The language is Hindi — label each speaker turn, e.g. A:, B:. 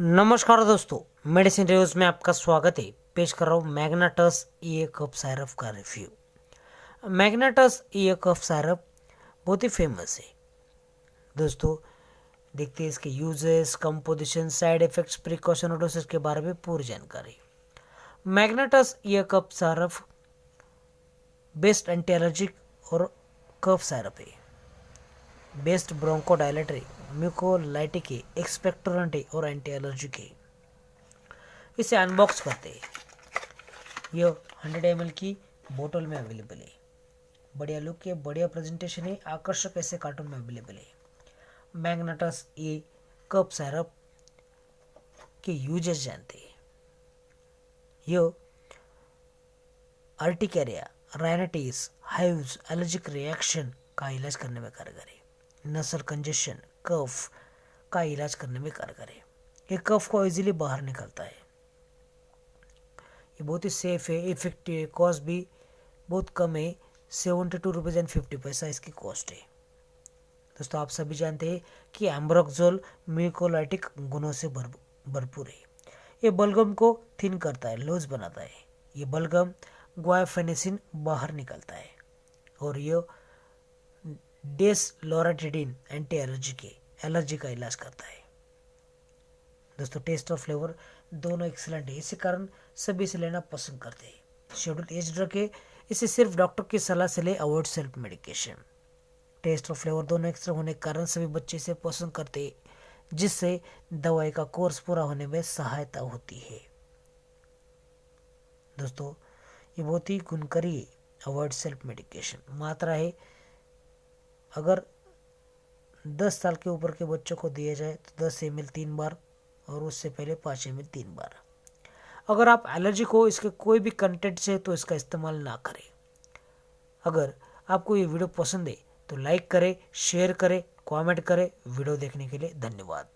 A: नमस्कार दोस्तों, मेडिसिन रिव्यूज में आपका स्वागत है। पेश कर रहा हूँ मैग्नेटस ई कफ सायरप का रिव्यू। मैग्नेटस ई कफ सायरप बहुत ही फेमस है दोस्तों। देखते हैं इसके uses, composition, side effects, precaution और डोसेज के बारे में पूरी जानकारी। मैग्नेटस ई कफ सायरप बेस्ट एंटी एलर्जिक और कफ सायरप है। बेस्ट ब्रोंकोडायलेटरी, म्यूकोलाइटिक है, एक्सपेक्टोरेंट है और एंटी एलर्जिक है। इसे अनबॉक्स करते हैं। यह 100 ml की बोतल में अवेलेबल है। बढ़िया लुक है, बढ़िया प्रेजेंटेशन है, आकर्षक ऐसे कार्टून में अवेलेबल है। मैग्नेटस ए कप सायरप के यूजेस जानते हैं। यह urticaria, rhinitis, hives, allergic reaction का इलाज करने में कारगर है। नसल कंजेशन, कफ का इलाज करने में कारगर है। ये कफ को इजीली बाहर निकलता है। ये बहुत ही सेफ है, इफेक्टिव है, कॉस्ट भी बहुत कम है। 72.50 इसकी कॉस्ट है। दोस्तों, आप सभी जानते हैं कि एम्ब्रोक्सोल म्यूकोलाइटिक गुणों से भरपूर है। ये बलगम को थिन करता है, लूज बनाता है। ये बलगम ग्वाइफेनेसिन बाहर निकलता है और ये डेसलोराटिडिन एंटी एलर्जी का इलाज करता है। दोस्तों, टेस्ट और फ्लेवर दोनों एक्सीलेंट है, इसी कारण सभी इसे लेना पसंद करते हैं। शेड्यूल एज ड्रग है, इसे सिर्फ डॉक्टर की सलाह से ले, अवॉइड सेल्फ मेडिकेशन। टेस्ट और फ्लेवर दोनों एक्स्ट्रा होने के कारण सभी बच्चे इसे पसंद करते हैं, जिससे दवाई का कोर्स पूरा होने में सहायता होती है। दोस्तों, ये बहुत ही गुणकारी है। अवॉइड सेल्फ मेडिकेशन मात्रा है, अगर 10 साल के ऊपर के बच्चों को दिया जाए तो 10 ml 3 बार और उससे पहले 5 ml 3 बार। अगर आप एलर्जिक हो इसके कोई भी कंटेंट से तो इसका इस्तेमाल ना करें। अगर आपको ये वीडियो पसंद है तो लाइक करें, शेयर करें, कमेंट करें। वीडियो देखने के लिए धन्यवाद।